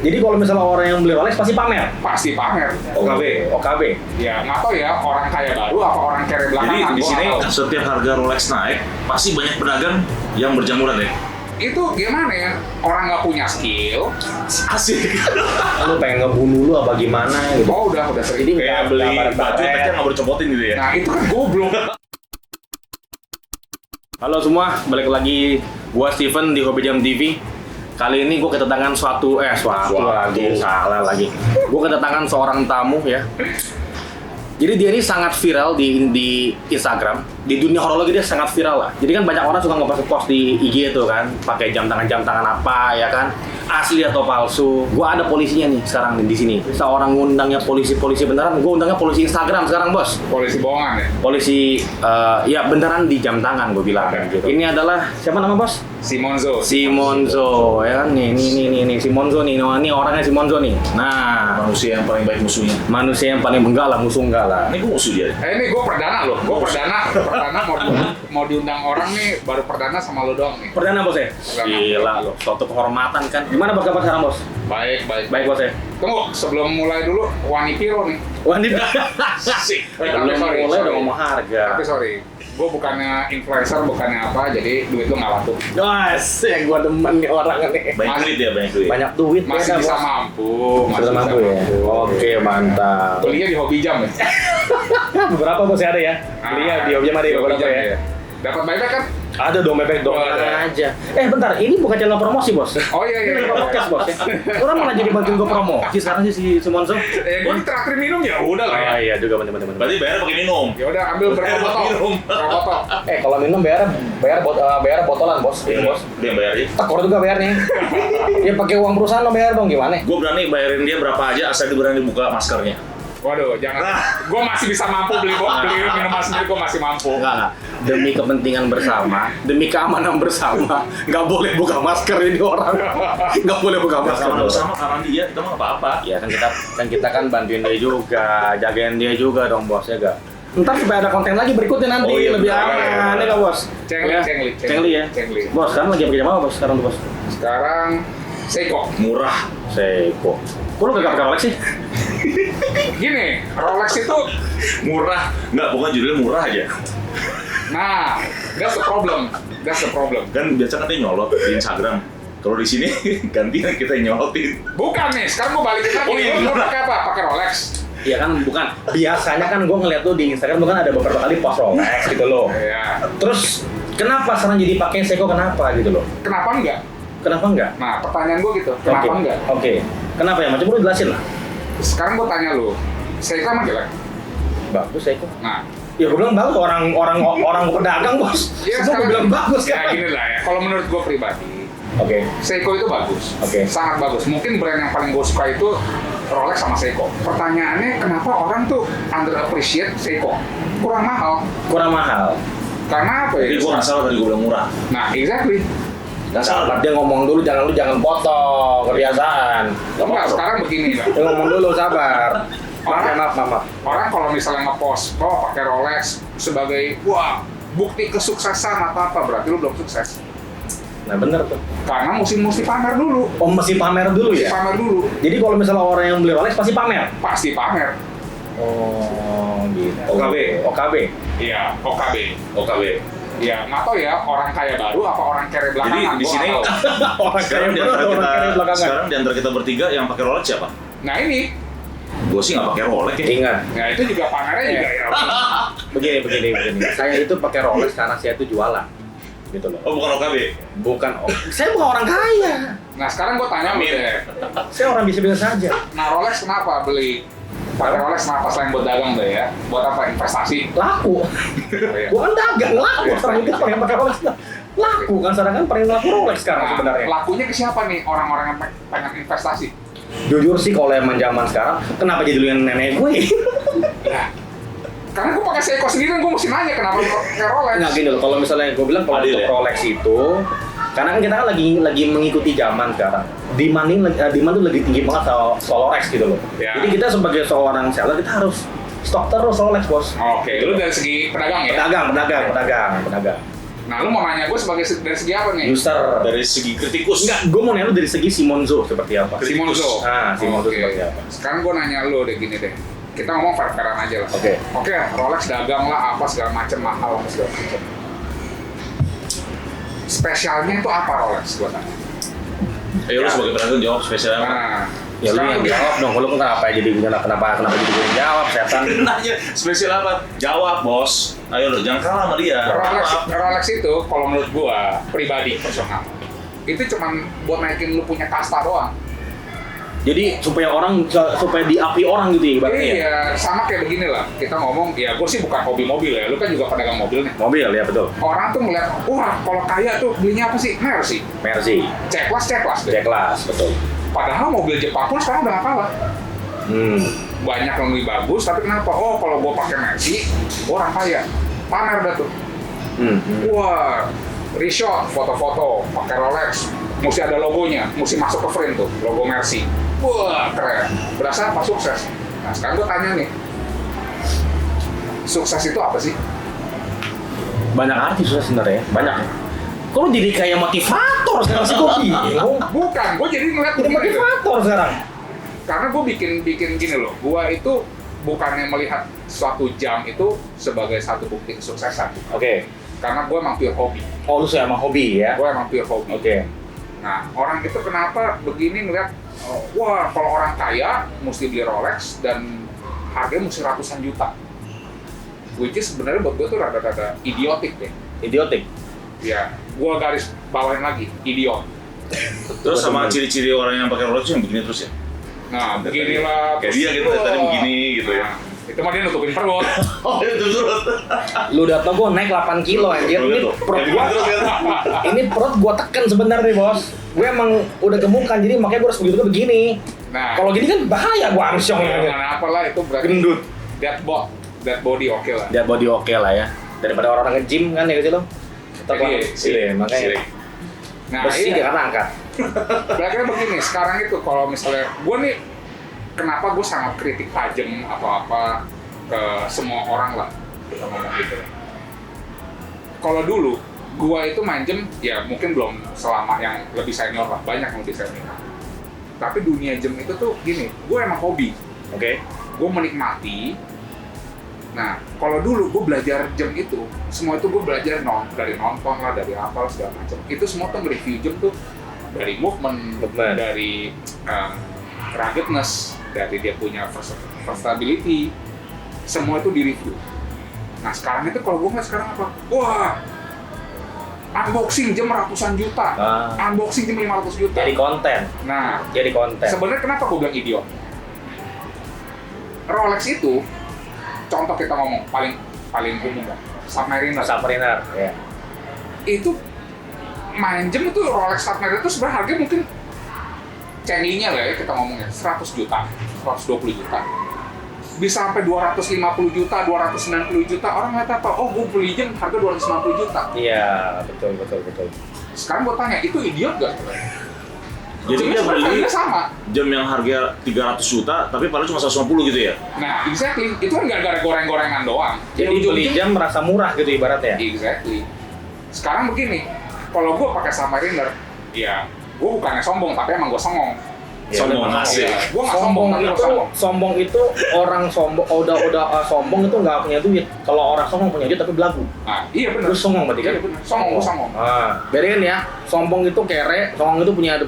Jadi kalau misalnya orang yang beli Rolex pasti pamer. Pasti pamer. OKB. Ya nggak tahu ya orang kaya baru apa orang kere belakangan. Jadi di Gua sini nggak tahu. setiap harga Rolex naik, pasti banyak pedagang yang berjamuran ya. Itu gimana ya? Orang nggak punya skill. Asik. Lu pengen ngebunuh lu apa gimana gitu. Oh udah sering. Jadi Kayak beli baju teknya nggak bercopotin gitu ya. Nah itu kan goblok. Halo semua, balik lagi gua Steven di Hobi Jam TV. Kali ini gua kedatangan suatu lagi, salah lagi. Gua kedatangan seorang tamu ya. Jadi dia ini sangat viral di Instagram, di dunia horologi dia sangat viral lah. Jadi kan banyak orang suka ngepost di IG itu kan, pakai jam tangan apa ya kan, asli atau palsu. Gua ada polisinya nih sekarang di sini. Seorang ngundangnya polisi beneran, gua undangnya polisi Instagram sekarang bos. Polisi bohongan ya? Polisi ya beneran di jam tangan gua bilang gitu. Ini adalah siapa nama bos? Simonzo Ya kan nih Simonzo nih. Nah, ini orangnya Simonzo nih. Nah, Manusia yang paling baik musuhnya. manusia yang paling enggak lah, musuh enggak lah. Ini gue musuh dia. ini gue perdana loh. Gue perdana mau diundang orang nih, baru perdana sama lo doang nih. Perdana bos ya? Gila loh, suatu kehormatan kan. Gimana bos kabar sekarang bos? Baik. Baik bos ya? Tunggu, sebelum mulai dulu, Wani Piro nih. Wanita. Belum Belum mulai udah ngomong harga. Tapi sorry, gue bukannya influencer, bukannya apa, jadi duit lo nggak laku. Asik, gua demen nih orang nih. Banyak duit ya, banyak duit. Banyak duit Masih beda, bisa bos. mampu. Sudah mampu ya? Oke, mantap. Kuliah di Hobi Jam ya? Beberapa bos ya ada ya? Belinya di Hobi Jam ada beberapa ya? Dapat banyak kan? Ada dong, bebek dong, Oh, ada. tenang aja. Ini bukan channel promosi bos. Oh iya. Ini lagi podcast bos ya. Orang malah jadi bantuin gue promosi sekarang sih si Simonzo. Gue traktir minum ya udah lah ya. Iya juga bener. Berarti bayar pakai minum. Ya udah ambil berapa botol? Berapa botol? Kalau minum bayar botolan bos. Iya, Bos. dia bayar ya. Tekor juga bayar nih. Ya pakai uang perusahaan lo bayar dong gimana? Gue berani bayarin dia berapa aja asal dia berani buka maskernya. Waduh, jangan. Gue masih bisa mampu beli minuman sendiri, gue masih mampu. Enggak. Demi kepentingan bersama, demi keamanan bersama, nggak boleh buka masker ini orang. Nggak boleh buka masker. Sama karena dia kita mah apa-apa. Ya kan kita bantuin dia juga, jagain dia juga dong bos ya gak? Ntar supaya ada konten lagi berikutnya nanti Oh, iya, lebih benar. aman ya gak bos? Cengli ya. Cengli. Bos sekarang lagi pakai jam apa bos sekarang tuh bos? Sekarang Seiko. Murah. Seiko. Kok lu gak pakai Rolex sih? Gini, Rolex itu, Murah. Enggak, pokoknya judulnya murah aja. nah, that's the problem. Kan biasa kan dia nyolot di Instagram. Kalau di sini gantian kita yang nyolotin. Bukan nih, sekarang gue balikin lagi. Oh, iya, Lu benar. pakai apa? Pakai Rolex. Iya kan bukan. Biasanya kan gue ngeliat tuh di Instagram tuh kan ada beberapa kali post Rolex gitu loh. Iya. Terus kenapa sekarang jadi pakai Seiko kenapa gitu loh? Kenapa enggak? Kenapa enggak? Nah, pertanyaan gue gitu. Kenapa Oke. enggak? Oke. Kenapa ya? Macam lu jelasin lah. Sekarang gue tanya lu, Seiko emang jelek? Bagus Seiko. Nah, Ya gue bilang bagus, orang pedagang bos. iya Semua gue bilang bagus ya kan. gini lah ya. Kalau menurut gue pribadi, Oke. Seiko itu bagus, Oke. sangat bagus. Mungkin brand yang paling gue suka itu Rolex sama Seiko. Pertanyaannya kenapa orang tuh underappreciate Seiko? Kurang mahal. Karena apa Jadi ya? gue nggak salah tadi gue bilang murah. Nah, exactly. Nggak salah. Dia ngomong dulu, jangan potong, kebiasaan. Enggak, sekarang begini lah. Dia ngomong dulu, sabar. Maaf. Orang kalau misalnya ngepost, pakai Rolex sebagai wah bukti kesuksesan atau apa, berarti lu belum sukses. Nah bener tuh. Karena mesti pamer dulu. Oh mesti pamer dulu ya? Pamer dulu. Jadi kalau misalnya orang yang beli Rolex pasti pamer? Pasti pamer. Oh gitu. OKB. Iya, OKB. OKB. Iya, nggak tahu ya orang kaya baru apa orang kere Jadi belakangan. di Gua sini nggak tahu. Orang sekarang di antara belakangan. sekarang di antara kita bertiga yang pakai Rolex siapa? Nah ini, Gue sih nggak pakai Rolex ya. Ingat, nah itu juga pamernya juga ya. begini. Saya itu pakai Rolex karena saya itu jualan. Gitu loh. Oh bukan OKB. Saya bukan orang kaya. Nah sekarang gue tanya lu deh. Saya orang biasa-biasa saja. Nah Rolex kenapa beli? Pakai Rolex kenapa selain buat dagang deh ya? Buat apa? Investasi. Laku. iya. Bukan dagang, laku. Sekarang itu paling pakai Rolex. Laku kan, sekarang kan paling laku Rolex sekarang Nah, sebenarnya. lakunya ke siapa nih orang-orang yang pengen investasi? Jujur sih kalau emang zaman sekarang, kenapa jadi lu yang nenek gue? Nah, karena gue pakai Seiko sendiri, gue mesti nanya kenapa pakai Rolex. Nggak gini loh, kalau misalnya gue bilang kalau Adil untuk ya? Rolex itu, karena kan kita kan lagi mengikuti zaman sekarang. Demand tuh lagi tinggi banget soal Rolex gitu loh. Ya. Jadi kita sebagai seorang seller kita harus stok terus Rolex bos. Oke, lu dari segi pedagang ya? Pedagang. Nah, lu mau nanya gue dari segi apa nih? User. Dari segi kritikus. Enggak, gue mau nanya lu dari segi Simonzo seperti apa? Simonzo. Simonzo Oke. seperti apa? Sekarang gue nanya lu deh gini deh. Kita ngomong fair-fairan aja lah. Oke. Oke, Rolex dagang lah, apa segala macam mahal apa segala macam. Spesialnya itu apa Rolex gue tanya? Ayo lu sebagai penonton jawab spesial apa? Nah, Ya lu yang jawab dong, lu kenapa jadi kenapa jadi gue yang jawab, setan? Nanya spesial apa? Jawab bos. Ayo lu jangan kalah sama dia. Rolex itu kalau menurut gua pribadi personal itu cuman buat naikin lu punya kasta doang. Jadi supaya diakui orang gitu ya ibaratnya. Iya, sama kayak begini lah. Kita ngomong, ya gua sih bukan hobi mobil ya. Lu kan juga pedagang mobil nih. Mobil ya betul. Orang tuh ngeliat, wah kalau kaya tuh belinya apa sih? Mercy. C-Class deh. C-Class, betul. Padahal mobil Jepang pun sekarang udah nggak kalah. Banyak yang lebih bagus, tapi kenapa? Oh, kalau gua pakai Mercy, orang kaya. Pamer dah tuh. Wah, reshot, foto-foto, pakai Rolex, mesti ada logonya, mesti masuk ke frame tuh, logo Mercy. Wah, keren. Berasa apa sukses? Nah, sekarang gue tanya nih, sukses itu apa sih? Banyak artis sukses sebenarnya, banyak. Kok lu jadi kayak motivator sekarang sih gue bingung. Bukan, gue jadi ngeliat Jadi begini loh. motivator sekarang. Karena gue bikin gini loh, gue itu bukannya melihat suatu jam itu sebagai satu bukti kesuksesan. Oke. Karena gue emang pure hobi. Oh, lu emang hobi ya? Gue emang pure hobi. Oke. Nah, orang itu kenapa begini ngeliat, wah kalau orang kaya mesti beli Rolex dan harganya mesti ratusan juta. Which is sebenarnya buat gue tuh rada-rada idiotik deh. Idiotik. Ya, gue garis bawahin lagi, idiot. Terus sama ciri-ciri orang yang pakai Rolex yang begini terus ya? Nah, beginilah. Kayak dia gitu, tadi begini gitu ya. Nah, itu mah dia nutupin perut. Oh, itu turut. Lu udah tau gue naik 8 kilo anjir. Ini perut Kayak gua, begini terus kan? ini perut gua tekan sebenarnya bos. Gue emang udah gemukan jadi makanya gue harus begitu begini. Nah, Kalau gini kan bahaya gua amsyong ya. nah, apalah itu berarti Gendut. that body oke lah. Dia body oke lah ya. Daripada orang nge-gym kan ya gitu loh. Makanya Nah, bersih iya. karena angkat. Berarti begini, sekarang itu kalau misalnya gue nih, kenapa gue sangat kritik tajam apa-apa ke semua orang lah, kita ngomong gitu. Kalau dulu, gue itu main gym, ya mungkin belum selama yang lebih senior lah, banyak yang lebih senior. Tapi dunia gym itu tuh gini, gue emang hobi. Oke. Gue menikmati. Nah, kalau dulu gue belajar gym itu, semua itu gue belajar dari nonton lah, dari apa segala macam. Itu semua tuh nge-review gym tuh dari movement. Dari ruggedness, dari dia punya versatility, semua itu di-review. Nah, sekarang itu kalau gue ngeliat sekarang apa? Wah, unboxing gym ratusan juta, unboxing gym 500 juta. Jadi konten. Nah, Jadi konten. sebenarnya kenapa gue bilang idiot? Rolex itu, contoh kita ngomong paling umum lah, Submariner. Ya. Itu main gym itu Rolex Submariner itu sebenarnya harganya mungkin cenginya lah ya kita ngomongnya 100 juta, 120 juta. Bisa sampai 250 juta, 290 juta. Orang ngeliat apa? Oh, gue beli gym harga 250 juta. Iya, betul. Sekarang gue tanya, itu idiot gak sebenarnya? Jadi dia beli sama. jam yang harga 300 juta, tapi paling cuma 150 gitu ya? Nah, exactly. Itu kan gara-gara goreng-gorengan doang. Jadi beli jam merasa murah gitu ibaratnya. Exactly. Sekarang begini, kalau gue pakai Submariner, ya gue bukannya sombong, tapi emang gue songong. Ya, sombong asik. Gue nggak sombong, tapi gue sombong. Sombong itu orang sombong, udah sombong itu nggak punya duit. Kalau orang sombong punya duit tapi belagu. Nah, iya benar. Lu songong berarti kan? Iya benar. Songong, gue songong. Bedain ya. Sombong itu kere, songong itu punya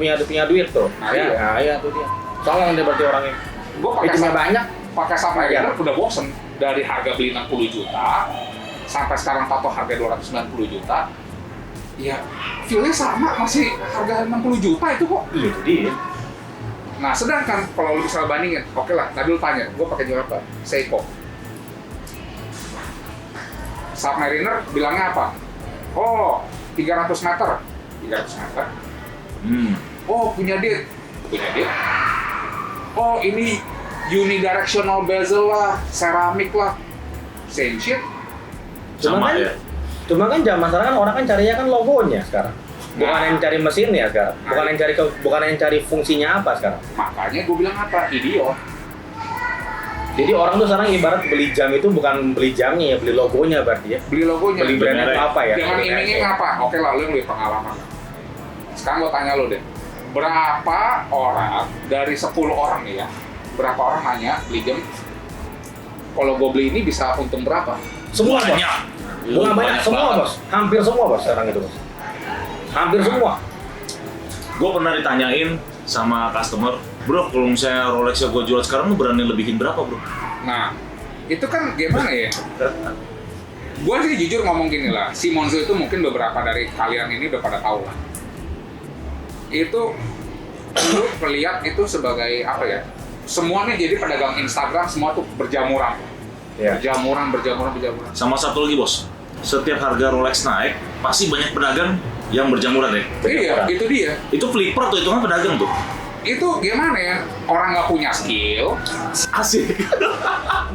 duit tuh. Nah, ya, iya. Nah, iya tuh dia. Songong dia berarti orangnya. Gue pakai Duitnya banyak. Pakai Submariner udah bosen. Dari harga beli 60 juta sampai sekarang tato harga 290 juta. Ya, feel-nya sama, masih harga 60 juta itu kok. Iya itu dia. Nah, sedangkan kalau lu bisa bandingin, oke lah, tadi lu tanya, gue pakai jam apa? Seiko. Submariner bilangnya apa? Oh, 300 meter. 300 meter. Oh, punya dia. Oh, ini unidirectional bezel lah, ceramik lah. Same shit. Sama ya? Cuma kan zaman sekarang kan orang kan carinya kan logonya sekarang. Bukan yang cari mesinnya sekarang. Bukan yang cari fungsinya apa sekarang. Makanya gue bilang apa? Idiot. Jadi orang tuh sekarang ibarat beli jam itu bukan beli jamnya ya, beli logonya berarti ya. Beli logonya. Beli brandnya itu apa ya? Dengan iming-iming apa? Oke lah, lu yang lebih pengalaman. Sekarang gua tanya lu deh. Berapa orang dari 10 orang nih ya? Berapa orang nanya beli jam? Kalau gua beli ini bisa untung berapa? Semua bos. Banyak. Bukan banyak, semua banget. bos. Hampir semua bos sekarang itu bos. Hampir semua. Gue pernah ditanyain sama customer, bro, kalau misalnya Rolex yang gue jual sekarang, lu berani lebihin berapa, bro? Nah, itu kan gimana ya? Gua sih jujur ngomong gini lah, si Monzo itu mungkin beberapa dari kalian ini udah pada tahu lah. Itu lu melihat itu sebagai apa ya? Semuanya jadi pedagang Instagram, semua tuh berjamuran. Iya. Berjamuran. Sama satu lagi, bos. Setiap harga Rolex naik, pasti banyak pedagang yang berjamuran ya. Iya, itu dia. Itu flipper tuh, itu kan pedagang tuh. Itu gimana ya? Orang nggak punya skill, Asik.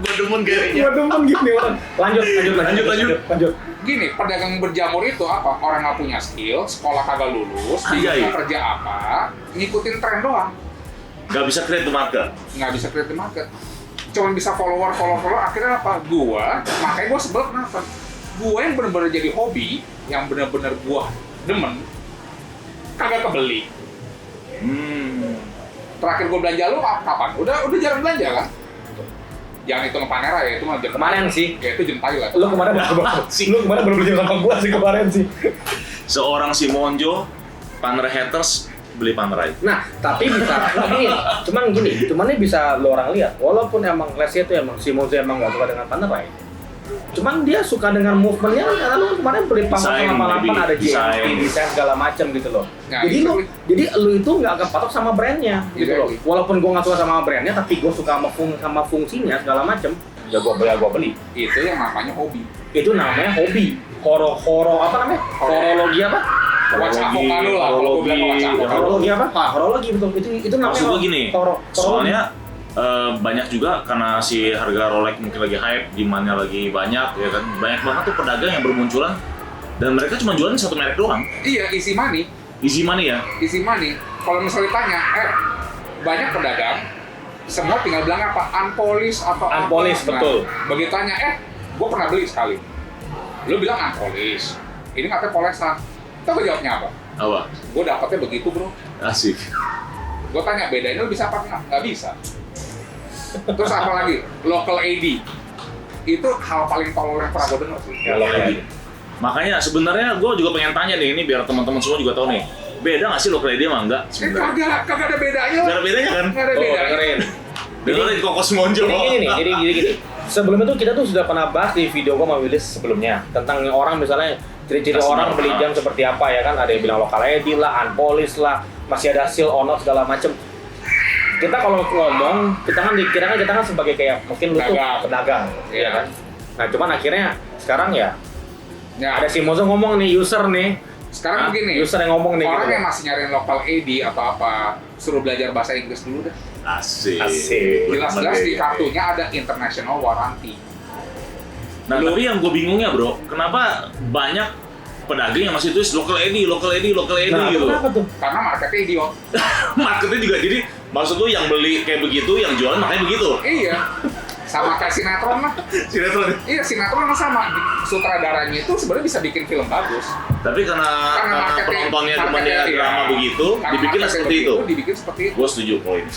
Gue demen kayaknya. Gua demen gini orang. Lanjut. gini, pedagang berjamur itu apa? Orang nggak punya skill, sekolah kagak lulus, Anjay. bingung kerja apa, ngikutin tren doang. Gak bisa create the market. Nggak bisa create the market. Cuman bisa follower, akhirnya apa? Makanya gua sebel kenapa? Gua yang bener-bener jadi hobi, yang bener-bener gua demen, kagak kebeli. Terakhir gua belanja lu kapan? Udah jarang belanja kan? Jangan itu Panera ya, itu mah jam Kemarin sih. Ya itu jam tai lah. Lu kemarin belum beli sama gua sih kemarin sih. Seorang si Monjo, Panera haters, beli Panerai. Nah, tapi bisa cuman ini bisa lo orang lihat. Walaupun emang Leslie itu emang si Monzo emang nggak suka dengan Panerai. Cuman dia suka dengan movementnya karena lu kemarin beli pangkat Desain, 88 ada desain. GMT, desain segala macam gitu loh. Nah, jadi lu itu nggak kepatok sama brandnya gitu loh. Exactly. Walaupun gua nggak suka sama brandnya, tapi gua suka sama fungsinya segala macam. Ya gua beli. Itu yang namanya hobi. Itu namanya hobi. Horo apa namanya? Horologi apa? Watch avocado lah, kalau gue bilang watch avocado. Horologi apa? Horologi betul. Itu namanya. Maksud gue gini, horologi. soalnya banyak juga karena si harga Rolex mungkin lagi hype, demand-nya lagi banyak, ya kan. Banyak banget tuh pedagang yang bermunculan dan mereka cuma jualan satu merek doang. Iya, easy money. Easy money ya. Easy money. Kalau misalnya ditanya, banyak pedagang, semua tinggal bilang apa? Unpolished atau Unpolished, apa. betul. Begitu tanya, gue pernah beli sekali. Lu bilang unpolished. Ini katanya polesan. Tahu gue jawabnya apa? Apa? Gue dapetnya begitu bro. Asik. Gue tanya, bedain lu bisa apa enggak? Nggak bisa. Terus apa lagi? Local AD. Itu hal paling tolol yang pernah gue denger sih. Ya, local AD. Makanya sebenarnya gue juga pengen tanya nih, ini biar teman-teman semua juga tahu nih. Beda nggak sih local ID sama enggak sebenarnya? Kagak ada bedanya. Nggak ada bedanya kan? Nggak ada bedanya. Dengerin. Dengerin Kokos Monjo. Jadi gini. Sebelum itu kita tuh sudah pernah bahas di video gua sama Willis sebelumnya tentang orang misalnya ciri-ciri Customer, orang beli jam seperti apa ya kan, ada yang bilang lokal edit lah, unpolished lah, masih ada seal on off segala macem. Kita kalau ngomong, kita kan sebagai kayak mungkin lu tuh pedagang, Iya. ya kan. Nah cuman akhirnya sekarang ya Ya, ada si Mozo ngomong nih, user nih. sekarang begini. User yang ngomong nih. Orang gitu. yang masih nyariin local AD atau apa, suruh belajar bahasa Inggris dulu dah. Asik. Asik. Jelas-jelas di kartunya ada international warranty. Nah, tapi yang gue bingungnya bro, kenapa banyak pedagang yang masih tulis local ID Nah, gitu. kenapa tuh? Karena marketnya idiot. Marketnya juga jadi, maksud lu yang beli kayak begitu, yang jualan makanya begitu. Iya. Sama kayak sinetron lah. Sinetron. Iya, sinetron kan sama. Sutradaranya itu sebenarnya bisa bikin film bagus. Tapi karena penontonnya cuma marketnya, drama iya. begitu, Karena dibikinlah marketnya seperti itu. begitu, dibikin seperti itu. Gue setuju kalau ini.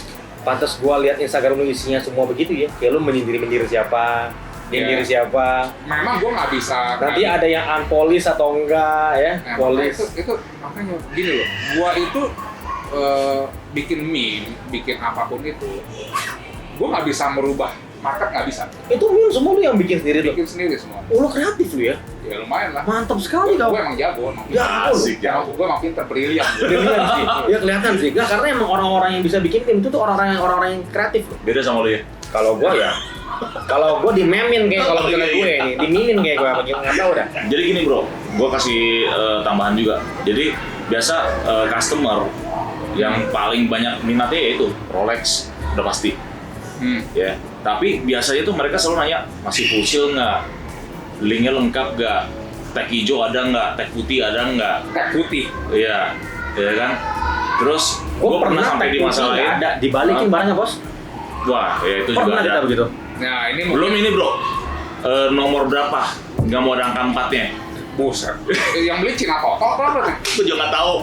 Pantes gua lihat Instagram lu isinya semua begitu ya. Kayak lu menyindir siapa, nyindir Iya. siapa. Memang gue nggak bisa. Nanti ada yang unpolished atau enggak ya, Nah, polis. itu makanya gini loh. Gua itu bikin meme, bikin apapun itu, gua nggak bisa merubah market, nggak bisa. Itu meme semua lu yang bikin sendiri tuh. Bikin sendiri semua. Oh, lu kreatif lu ya. Ya lumayan lah. Mantap sekali kau. Gue emang jago. Ya, Asik ya. Gue emang pinter, brilian. Brilian sih. Ya kelihatan sih. Enggak, karena emang orang-orang yang bisa bikin tim itu tuh orang-orang yang kreatif. Beda sama lu ya. Kalau gua dimemin kayak kalau misalnya gue nih, dimimin kayak gue apa nggak tahu dah. Jadi gini bro, gue kasih tambahan juga. Jadi biasa customer yang paling banyak minatnya yaitu Rolex, udah pasti. Ya. Tapi biasanya tuh mereka selalu nanya, masih full seal nggak? Linknya lengkap nggak? Tag hijau ada nggak? Tag putih ada nggak? Tag putih. Iya, ya kan? Terus Gue gue pernah sampai di nggak masalah ada, dibalikin barangnya bos. Wah, ya itu juga Pernah ada. kita begitu. Nah ini Belum ini bro, nomor berapa? Nggak mau ada angka 4-nya. buset. Yang beli Cina Toto apa nih? Gue juga nggak tahu.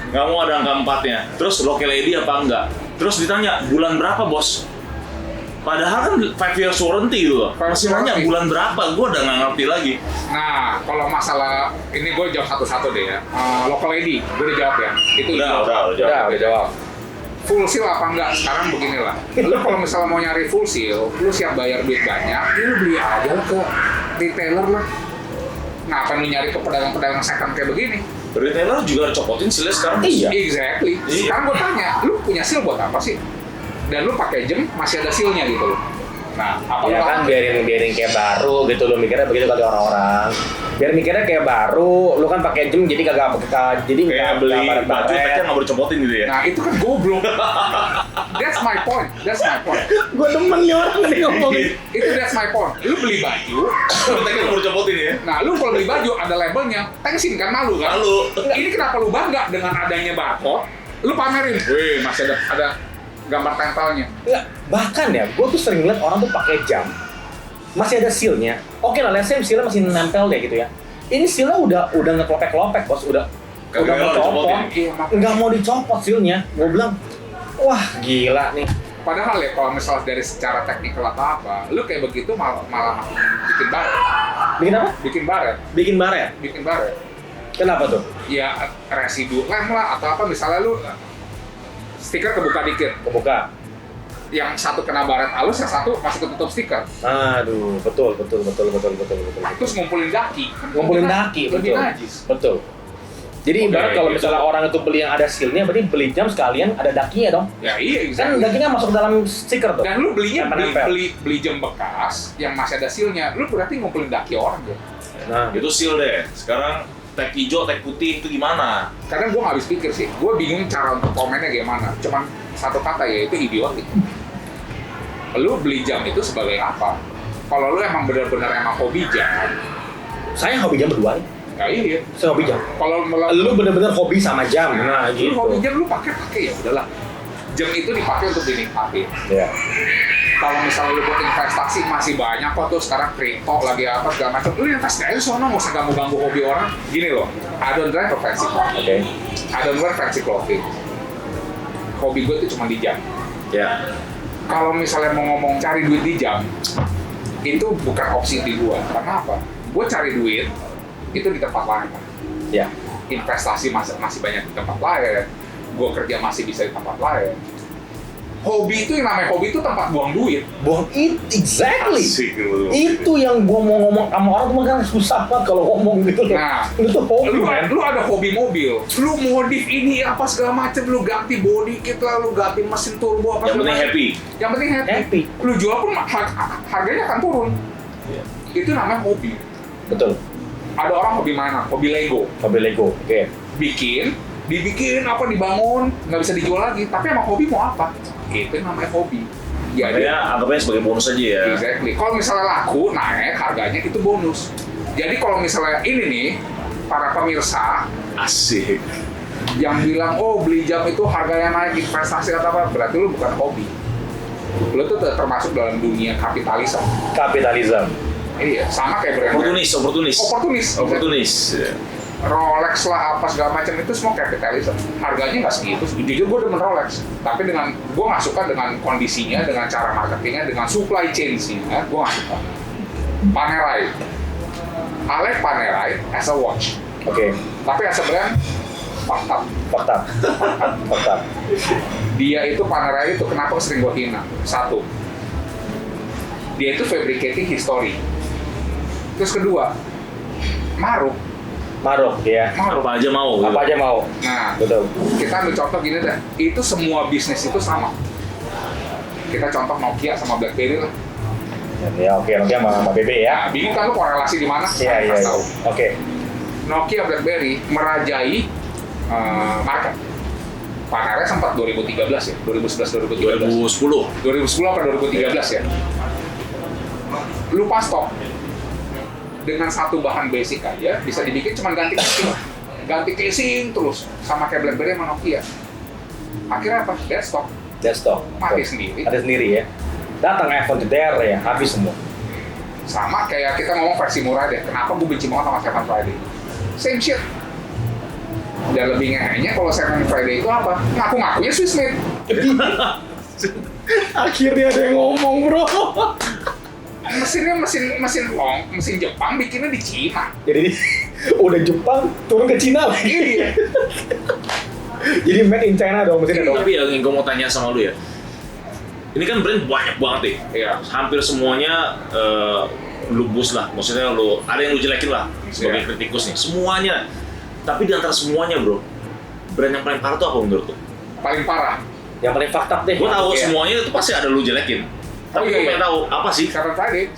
Nggak mau ada angka 4-nya. Terus Local Lady apa enggak? Terus ditanya, bulan berapa bos? Padahal kan 5 years warranty gitu loh. Masih nanya bulan berapa, gue udah nggak ngerti lagi. Nah, kalau masalah ini gue jawab satu-satu deh ya. Local Lady, gue udah jawab ya. Itu Udah jawab. full seal apa enggak? Sekarang beginilah. Lu kalau misalnya mau nyari full seal, lu siap bayar duit banyak, lu beli aja lah ke retailer lah. Ngapain lu nyari ke pedagang-pedagang second kayak begini? Retailer juga copotin seal sekarang. Iya. Exactly. Iya. Sekarang gue tanya, lu punya seal buat apa sih? Dan lu pakai jam masih ada seal-nya gitu loh. Nah, apa Ya lu kan pakai? biarin kayak baru gitu, lo mikirnya begitu kali orang-orang. Biar mikirnya kayak baru, lu kan pakai jam jadi kagak jadi Kayak beli baju tagnya nggak boleh copotin gitu ya. Nah, itu kan goblok. That's my point. Gue demen nih orang nih ngomongin. Itu that's my point. Lu beli baju, Tagnya nggak boleh copotin ya. nah lu kalau beli baju ada labelnya, thanksin kan malu kan? Malu. Ini kenapa lu bangga dengan adanya barcode? Lu pamerin, weh masih ada gambar tempelnya. Enggak, bahkan ya, gue tuh sering liat orang tuh pakai jam masih ada seal-nya. Oke lah, let's say seal-nya masih nempel deh gitu ya. Ini seal-nya udah ngeklopek-klopek bos, udah Kagak mau mau copot, dicopotin. Iya, nggak mau dicopot seal-nya. Gue bilang, wah gila nih. Padahal ya kalau misalnya dari secara teknikal atau apa, lu kayak begitu malah makin bikin baret. Bikin apa? Bikin baret. Bikin baret. Kenapa tuh? Ya residu lem lah atau apa, misalnya lu stiker kebuka dikit, Kebuka. yang satu kena baret halus, yang satu masih ketutup stiker. Aduh, betul. Terus ngumpulin daki. Ngumpulin daki, Lebih betul. najis. Betul. Jadi Oke, ibarat kalau gitu. misalnya orang itu beli yang ada seal-nya, berarti beli jam sekalian ada dakinya dong. Ya iya, Kan exactly. dakinya masuk dalam stiker tuh. Dan lu belinya Nempel-nempel. beli jam bekas yang masih ada seal-nya, lu berarti ngumpulin daki orang ya. Nah, Itu seal deh. Sekarang tag hijau, tag putih itu gimana? Kadang gue nggak habis pikir sih, gue bingung cara untuk komennya gimana. Cuman satu kata, yaitu idiotik. Lu beli jam itu sebagai apa? Kalau lu emang benar-benar hobi jam, saya hobi jam berdua nih. ya iya. Saya hobi jam. Kalau Lu bener-bener hobi sama jam. Nah, lu gitu. hobi jam, lu pakai ya udahlah. Jam itu dipakai untuk dinikmatin. Ya. Kalau misalnya lu buat investasi masih banyak kok tuh sekarang kripto lagi apa segala macam. Lu investasi aja sono, nggak usah ganggu hobi orang. Gini loh, I don't drive a fancy car. Oke. I don't wear fancy clothing. Hobi gue itu cuma di jam. Ya. Kalau misalnya mau ngomong cari duit di jam, itu bukan opsi di gua. Karena apa? Gue cari duit itu di tempat lain. Ya. Investasi masih banyak di tempat lain. Gue kerja masih bisa di tempat lain. Hobi itu, yang namanya hobi itu tempat buang duit. Buang it exactly. Asik lu. Itu yang gua mau ngomong sama orang tuh kan susah banget kalau ngomong gitu loh. Nah, itu tuh hobi, man. lu ada hobi mobil, lu modif ini apa segala macem, lu ganti body kit lah, lu ganti mesin turbo apa Yang segala penting macem. happy. Yang penting happy. Happy. Lu jual pun harganya akan turun. Iya. Itu namanya hobi. Betul. Ada orang hobi mainan, hobi Lego. Hobi Lego. Oke. Dibikin apa, dibangun, nggak bisa dijual lagi. Tapi emang hobi mau apa? Itu namanya hobi. Jadi, Makanya anggapnya sebagai bonus aja ya. exactly. Kalau misalnya laku, naik harganya itu bonus. Jadi kalau misalnya ini nih, para pemirsa Asik. yang bilang, oh beli jam itu harganya naik, investasi atau apa, berarti lu bukan hobi. Lu tuh termasuk dalam dunia kapitalisme. Kapitalisme. Iya, sama kayak brand. Oportunis. Ya. Rolex lah apa segala macam itu semua kapitalisme. Harganya nggak segitu. Jujur gue demen Rolex, tapi gue nggak suka dengan kondisinya, dengan cara marketingnya, dengan supply chain-nya. Gue nggak suka. Panerai, I like Panerai as a watch, Oke. tapi as a brand, fakta. Fakta. Dia itu Panerai itu kenapa sering gue hina? Satu, dia itu fabricating history. Terus kedua, Maruk. Ya. Apa aja mau. Apa aja mau. Nah, Betul. kita ambil contoh gini deh, itu semua bisnis itu sama. Kita contoh Nokia sama BlackBerry lah. Ya oke sama BB ya. Nah, bingung kan lu korelasi di mana? Iya. Kasih tahu. Oke. Nokia, BlackBerry merajai market. Panerai sempat 2013 ya, 2011 2010. 2010 apa 2013 ya. Lu pas stok dengan satu bahan basic aja bisa dibikin cuma ganti casing terus sama kayak BlackBerry sama Nokia. Akhirnya apa? Dead stock. Desktop. Mati sendiri. Ada sendiri ya. Datang iPhone jeder ya, habis semua. Sama kayak kita ngomong versi murah deh. Kenapa gue benci banget sama Seven Friday? Same shit. Dan lebih ngehenya kalau Seven Friday itu apa? Ngaku-ngakunya Swiss made. Akhirnya ada yang ngomong, bro. Mesinnya mesin Jepang bikinnya di Cina. Jadi udah Jepang turun ke Cina lagi. Iya. Jadi made in China dong mesinnya dong. Tapi yang gue mau tanya sama lu ya, ini kan brand banyak banget nih. Iya. Hampir semuanya lu boost lah, maksudnya lu ada yang lu jelekin lah sebagai kritikus nih, semuanya. Tapi di antara semuanya bro, brand yang paling parah tuh apa menurut lu? Paling parah. Yang paling fakta deh. Gue tahu Iya. semuanya itu pasti ada lu jelekin. Tapi gue pengen tahu apa sih? Seven Friday.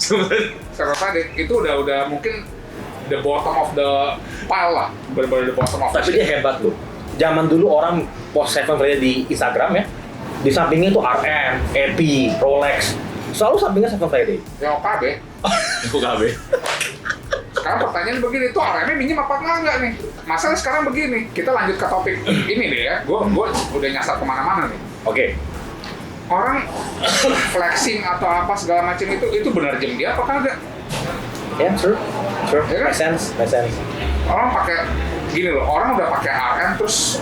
Seven Friday itu udah mungkin the bottom of the pile lah. Bener-bener the bottom of the Tapi dia hebat loh. Zaman dulu orang post Seven Friday di Instagram ya, di sampingnya tuh RM, Epi, Rolex. Selalu sampingnya Seven Friday. ya OKB. Aku KB. Sekarang pertanyaan begini, tuh RM-nya minjem apa enggak nih? Masalah sekarang begini, kita lanjut ke topik ini deh ya. Gue udah nyasar kemana-mana nih. Oke. Orang flexing atau apa segala macam itu benar jam dia apa kagak? Ya, sure. Ya kan? Make sense. Orang pakai gini loh, orang udah pakai RM terus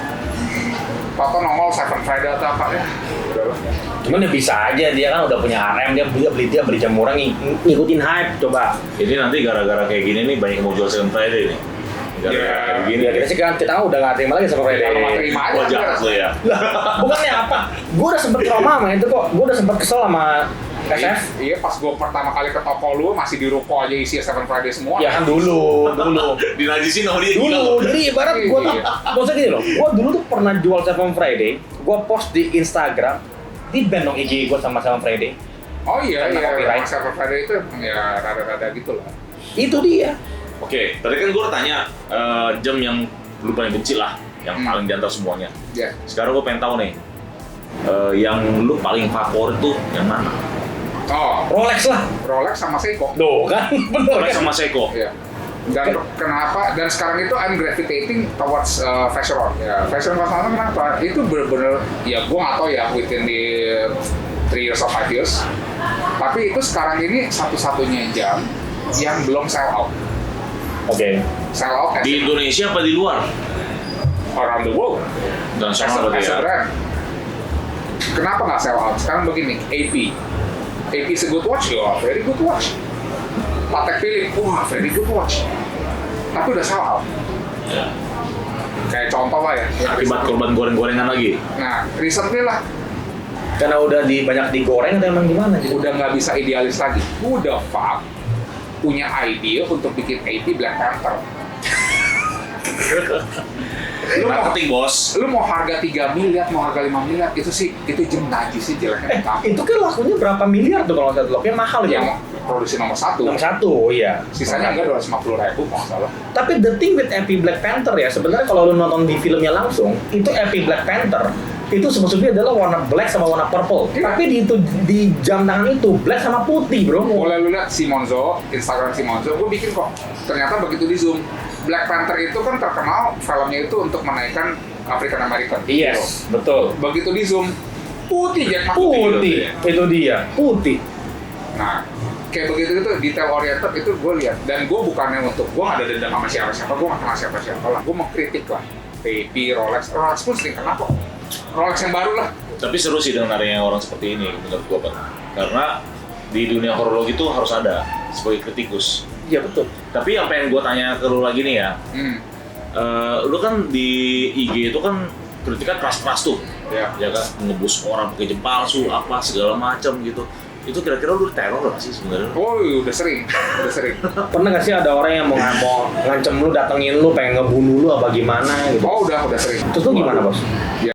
foto nongol Seven Friday atau apa ya? Udahlah. Cuman ya bisa aja dia kan udah punya RM, dia beli jam murah ngikutin hype coba. Ini nanti gara-gara kayak gini nih banyak yang mau jual Seven Friday nih. Gara-gara Ya, kayak begini. Ya kita sih kan kita udah nggak terima lagi sama Friday. Kalau nggak terima aja. Wah jahat lo ya. Lah, bukannya apa? Gue udah sempet trauma sama itu kok. Gue udah sempet kesel sama SF. Iya, pas gue pertama kali ke toko lu masih di ruko aja isi Seven Friday semua. Ya kan dulu. Dinajisin sama dia gila Dulu, lo. jadi ibarat gue tuh, Iya. maksudnya gini loh, gue dulu tuh pernah jual Seven Friday, gue post di Instagram, di band dong IG gue sama Seven Friday. Oh iya, Karena iya, copyright. emang Seven Friday itu ya rada-rada gitu lah. Itu dia. Oke, tadi kan gue udah tanya jam yang lu paling benci lah, yang paling diantar semuanya. Ya, Sekarang gue pengen tahu nih, yang lu paling favorit tuh yang mana? oh Rolex lah. Rolex sama Seiko. Tuh kan, bener Rolex kan? sama Seiko. Iya. Dan kenapa? Dan sekarang itu I'm gravitating towards fashion. Ya, fashion masalah kenapa? Itu bener-bener ya gue nggak tahu ya within the 3 years or 5 years. Tapi itu sekarang ini satu-satunya jam yang belum sell out. Oke. Sell out Di Indonesia apa di luar? around the world. Dan As sama a berarti ya. brand. Kenapa nggak sell out? Sekarang begini, AP is a good watch, ya, very good watch. Patek Philippe, wah, very good watch. Tapi udah sell out. Ya. Kayak contoh lah ya. Akibat korban goreng-gorengan lagi. Nah, recently lah, Karena udah banyak digoreng atau emang gimana? Jadi udah nggak bisa idealis lagi. Udah fuck punya ide untuk bikin AP Black Panther. Marketing bos. Lu mau harga 3 miliar, mau harga 5 miliar, itu jam najis sih jeleknya. itu kan lakunya berapa miliar tuh kalau satu loknya mahal ya? Yang produksi nomor 1. Nomor satu, iya. Sisanya enggak 250.000 kalau nggak salah. Tapi the thing with Epi Black Panther ya, sebenarnya kalau lu nonton di filmnya langsung, itu Epi Black Panther itu sebetulnya adalah warna black sama warna purple. Iya. Tapi di jam tangan itu black sama putih, bro. Boleh lu lihat Simonzo, Instagram Simonzo, gue bikin kok. Ternyata begitu di zoom, Black Panther itu kan terkenal filmnya itu untuk menaikkan African American. Yes, betul. Begitu di zoom, putih Jack Putih, itu dia, putih. Nah, kayak begitu itu detail oriented itu gue lihat. Dan gue bukannya untuk gue nggak ada dendam sama siapa-siapa, gue nggak kenal siapa-siapa lah. Gue mau kritik lah. AP, Rolex pun sering kena kok. Rolex yang baru lah. Tapi seru sih dengan adanya orang seperti ini menurut gua Pak. Karena di dunia horologi itu harus ada sebagai kritikus. Iya betul. Tapi yang pengen gua tanya ke lu lagi nih ya, lu kan di IG itu kan kritikan keras-keras tuh, Ya. ya kan ngebus orang pakai jam palsu apa segala macam gitu. Itu kira-kira lu teror nggak sih sebenarnya? Oh, udah sering. Pernah gak sih ada orang yang mau ngancem lu, datengin lu, pengen ngebunuh lu apa gimana gitu? Oh, udah sering. Terus lu gimana, Bos? Ya,